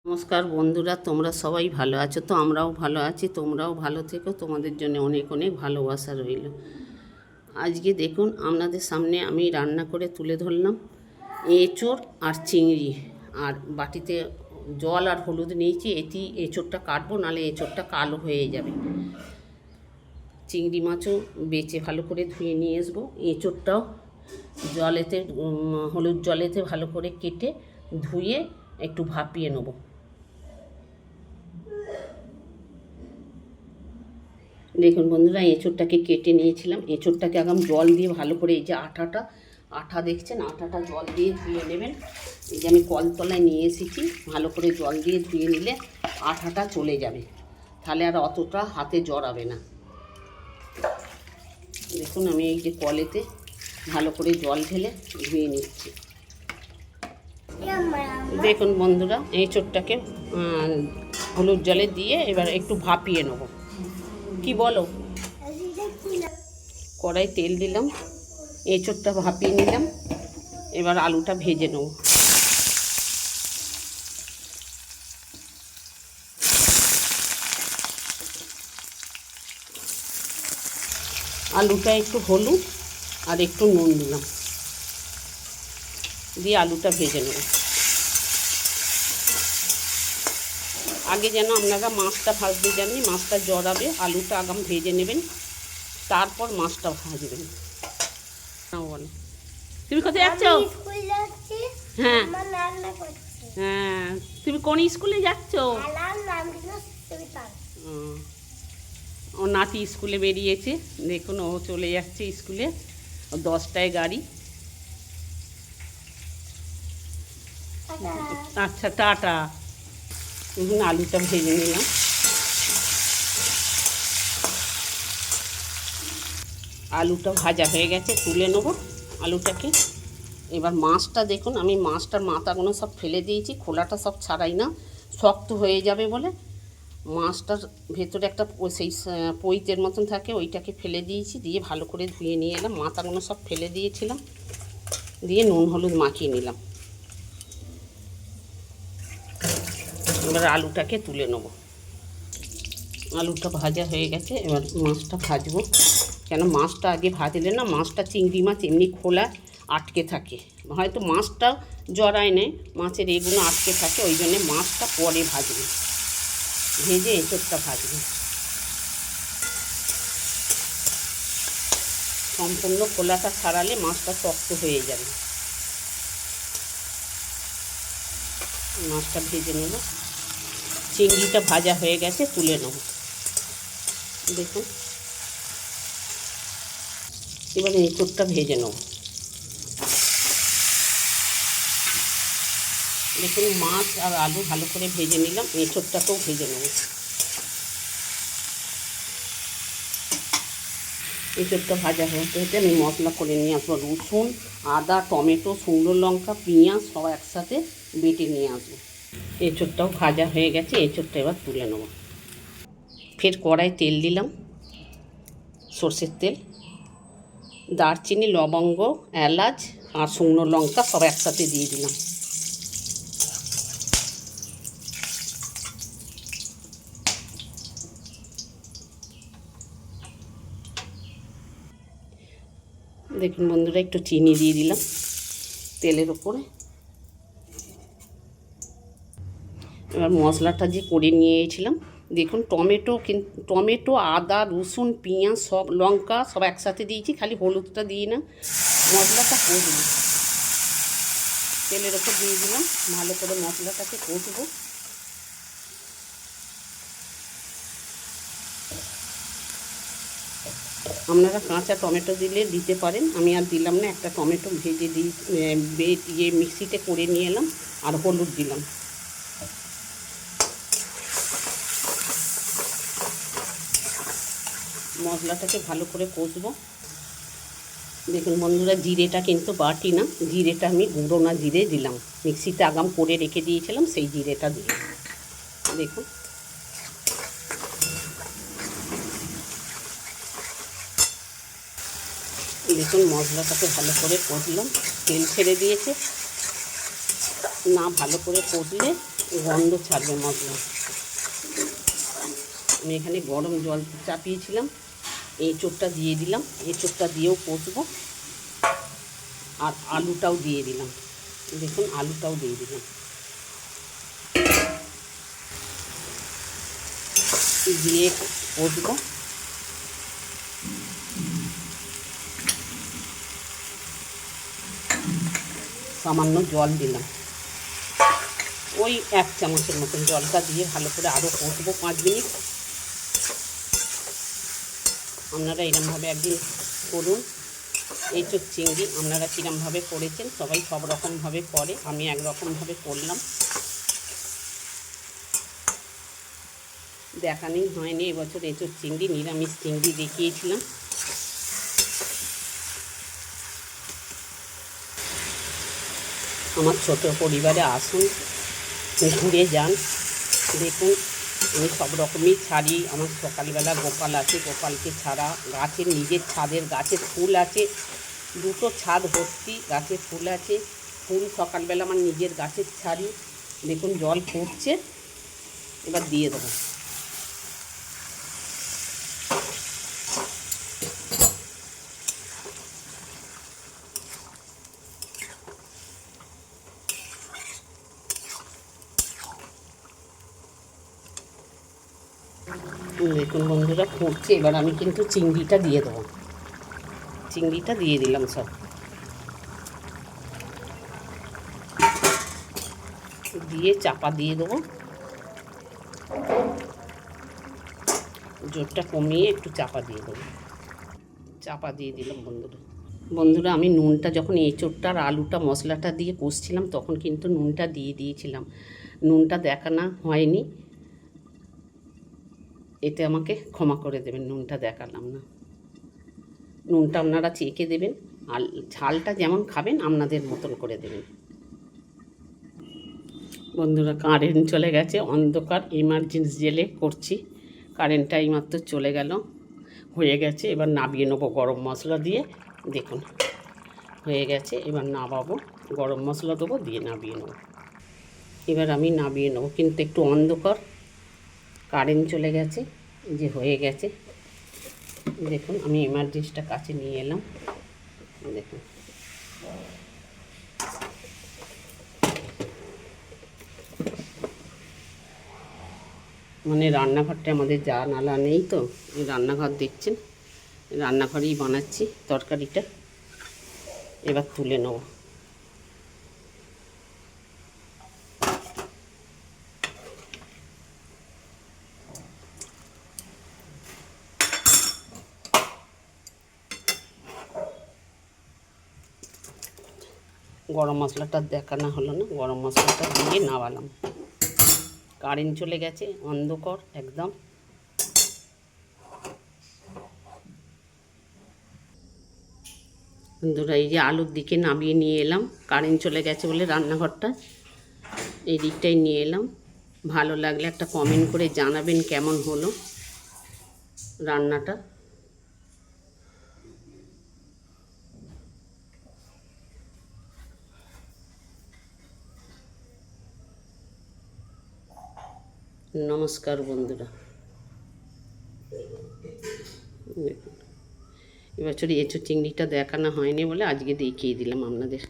নমস্কার বন্ধুরা, তোমরা সবাই ভালো আছো তো? আমরাও ভালো আছি, তোমরাও ভালো থেকো। তোমাদের জন্য অনেক অনেক ভালোবাসা রইল। আজকে দেখুন আপনাদের সামনে আমি রান্না করে তুলে ধরলাম এঁচোড় আর চিংড়ি। আর বাটিতে জল আর হলুদ নিয়েছি, এঁচোড়টা কাটবো, নাহলে এঁচোড়টা কালো হয়ে যাবে। চিংড়ি মাছও বেছে ভালো করে ধুয়ে নিয়ে আসবো। এঁচোড়টাও জলেতে হলুদ জলেতে ভালো করে কেটে ধুয়ে একটু ভাপিয়ে নেবো। দেখুন বন্ধুরা, এঁচোড়টাকে কেটে নিয়েছিলাম। এঁচোড়টাকে আগাম জল দিয়ে ভালো করে, এই যে আঠা দেখছেন, আঠাটা জল দিয়ে ধুয়ে নেবেন। এই যে আমি কলতলায় নিয়ে এসেছি, ভালো করে জল দিয়ে ধুয়ে নিলে আঠাটা চলে যাবে, তাহলে আর অতটা হাতে জড়াবে না। দেখুন আমি এই যে কলেতে ভালো করে জল ঢেলে ধুয়ে নিচ্ছি। দেখুন বন্ধুরা, এঁচোড়টাকে হলুদ জলে দিয়ে এবার একটু ভাপিয়ে নেব। কি বলো? কড়াই তেল দিলাম, এঁচোড়টা ভাপিয়ে নিলাম, এবার আলুটা ভেজে নেব। আলুটা একটু হলুদ আর একটু নুন দিলাম, দিয়ে আলুটা ভেজে নেব। আগে যেন আপনারা মাছটা ভাজতে জাননি, মাছটা জড়াবে, আলুটা আগাম ভেজে নেবেন, তারপর মাছটা ভাজবেন। বলো, তুমি কোথায় যাচ্ছ? হ্যাঁ হ্যাঁ, তুমি কোন স্কুলে যাচ্ছ? ও নাতি স্কুলে বেরিয়েছে, দেখুন ও চলে যাচ্ছে স্কুলে। 10টায় গাড়ি। আচ্ছা, টাটা। আলুটা ভেজে নিলাম। আলুটা ভাজা হয়ে গেছে, তুলে নেবো আলুটাকে। এবার মাছটা দেখুন, আমি মাছটার মাথাগুলো সব ফেলে দিয়েছি, খোলাটা সব ছাড়াই না, শক্ত হয়ে যাবে বলে। মাছটার ভেতরে একটা সেই পইতের মতন থাকে, ওইটাকে ফেলে দিয়েছি, দিয়ে ভালো করে ধুয়ে নিয়ে এলাম। মাথাগুলো সব ফেলে দিয়েছিলাম, দিয়ে নুন হলুদ মাখিয়ে নিলাম। এবার আলুটাকে তুলে নেব। আলুটা ভাজা হয়ে গেছে, এবার মাছটা ভাজবো। কেন মাছটা আগে ভাজলে না, মাছটা চিংড়ি মাছ এমনি খোলা আটকে থাকে, হয়তো মাছটা জড়ায় নেই, মাছের এগুলো আটকে থাকে, ওই জন্যে মাছটা পরে ভাজবে, ভেজে এঁচোড়টা ভাজবে। সম্পূর্ণ খোলাটা ছাড়ালে মাছটা শক্ত হয়ে যাবে। মাছটা ভেজে নেব। চিংড়িটা ভাজা হয়ে গেছে, তুলে নেব। দেখুন এবার এঁচোড়টা ভেজে নেব। দেখুন মাছ আর আলু ভালো করে ভেজে নিলাম, এঁচোড়টাকেও ভেজে নেব। এঁচোড়টা ভাজা হতে হতে আমি মশলা করে নিয়ে আসবো। রসুন, আদা, টমেটো, শুকনো লঙ্কা, পেঁয়াজ সব একসাথে বেটে নিয়ে আসবো। এঁচোড়টাও ভাজা হয়ে গেছে, এঁচোড়টা এবার তুলে নেব। ফের কড়াই তেল দিলাম, সর্ষের তেল, দারচিনি, লবঙ্গ, এলাচ আর শুকনো লঙ্কা সব একসাথে দিয়ে দিলাম। দেখুন বন্ধুরা, একটু চিনি দিয়ে দিলাম তেলের ওপরে। এবার মশলাটা যে করে নিয়েছিলাম, দেখুন টমেটো, আদা, রসুন, পেঁয়াজ সব, লঙ্কা সব একসাথে দিয়েছি, খালি হলুদটা দিই না। মশলাটা কষবো, তেলের ওপর দিয়ে দিলাম, ভালো করে মশলাটাকে কষবো। আপনারা কাঁচা টমেটো দিলে দিতে পারেন, আমি আর দিলাম না। একটা টমেটো ভেজে দিয়ে মিক্সিতে করে নিয়ে এলাম, আর হলুদ দিলাম। মশলাটাকে ভালো করে কষবো। দেখুন বন্ধুরা, জিরেটা কিন্তু বাটি না, জিরেটা আমি গুঁড়ো না জিরে দিলাম, মিক্সিতে আগাম করে রেখে দিয়েছিলাম, সেই জিরেটা দিলাম। দেখুন দেখুন মশলাটাকে ভালো করে কষলাম, তেল ছেড়ে দিয়েছে। না ভালো করে কষলে গন্ধ ছাড়বে মশলা। আমি এখানে গরম জল চাপিয়েছিলাম, এঁচোড়টা দিয়ে দিলাম, এঁচোড়টা দিয়েও কষবো। আর আলুটাও দিয়ে দিলাম, দেখুন আলুটাও দিয়ে দিলাম, দিয়ে কষবো। সামান্য জল দিলাম, ওই 1 চামচের মতন জলটা দিয়ে ভালো করে আরও কষবো 5 মিনিট। আপনারা এরকমভাবে একদিন করুন। এঁচোড় চিংড়ি আপনারা কীরকমভাবে করেছেন, সবাই সব রকমভাবে করে, আমি একরকমভাবে করলাম। দেখানোই হয়নি এবছর এঁচোড় চিংড়ি, নিরামিষ চিংড়ি দেখিয়েছিলাম। আমার ছোট পরিবারে আসুন, ঘুরে যান, দেখুন আমি সব রকমই ছাড়ি। আমার সকালবেলা গোপাল আছে, গোপালকে ছাড়া, গাছের নিজের ছাদের গাছের ফুল আছে, 2টো ছাদ ভর্তি গাছের ফুল আছে। ফুল সকালবেলা আমার নিজের গাছের ছাড়ি। দেখুন জল ফুটছে, এবার দিয়ে দেবো। দেখুন বন্ধুরা ফুটছে, এবার আমি কিন্তু চিংড়িটা দিয়ে দেবো। চিংড়িটা দিয়ে দিলাম সব, দিয়ে চাপা দিয়ে দেবো। জোরটা কমিয়ে একটু চাপা দিয়ে দেবো। চাপা দিয়ে দিলাম বন্ধুরা আমি নুনটা যখন এঁচোড়টা আর আলুটা মশলাটা দিয়ে কষছিলাম তখন কিন্তু নুনটা দিয়ে দিয়েছিলাম। নুনটা দেখানো হয়নি, এতে আমাকে ক্ষমা করে দেবেন, নুনটা দেখালাম না। নুনটা আপনারা চেখে দেবেন, আর ঝালটা যেমন খাবেন আপনাদের মতন করে দেবেন। বন্ধুরা কারেন্ট চলে গেছে, অন্ধকার, এমার্জেন্সি জেলে করছি। কারেন্টটা এইমাত্র চলে গেল, হয়ে গেছে। এবার নামিয়ে নেবো গরম মশলা দিয়ে। দেখুন হয়ে গেছে, এবার নামাবো, গরম মশলা দেবো, দিয়ে নামিয়ে নেবো। এবার আমি নামিয়ে নেবো, কিন্তু একটু অন্ধকার, কারেন্ট চলে গেছে, যে হয়ে গেছে। দেখুন আমি এমার্জেন্সিটা কাছে নিয়ে এলাম, দেখুন মানে রান্নাঘরটা আমাদের জানালা নেই তো, রান্নাঘর দেখছেন, রান্নাঘরেই বানাচ্ছি তরকারিটা। এবার তুলে নেব। গরম মশলাটা দেখানো হলো না, গরম মশলাটা দিয়ে নামালাম। কারেন্ট চলে গেছে, অন্ধকার একদম। বন্ধুরা এই যে আলুর দিকে নামিয়ে নিয়ে এলাম, কারেন্ট চলে গেছে বলে রান্নাঘরটা এই দিকটাই নিয়ে এলাম। ভালো লাগলে একটা কমেন্ট করে জানাবেন কেমন হলো রান্নাটা। নমস্কার বন্ধুরা। এবছর এঁচোড় চিংড়িটা দেখানো হয়নি বলে আজকে দেখিয়ে দিলাম আপনাদের।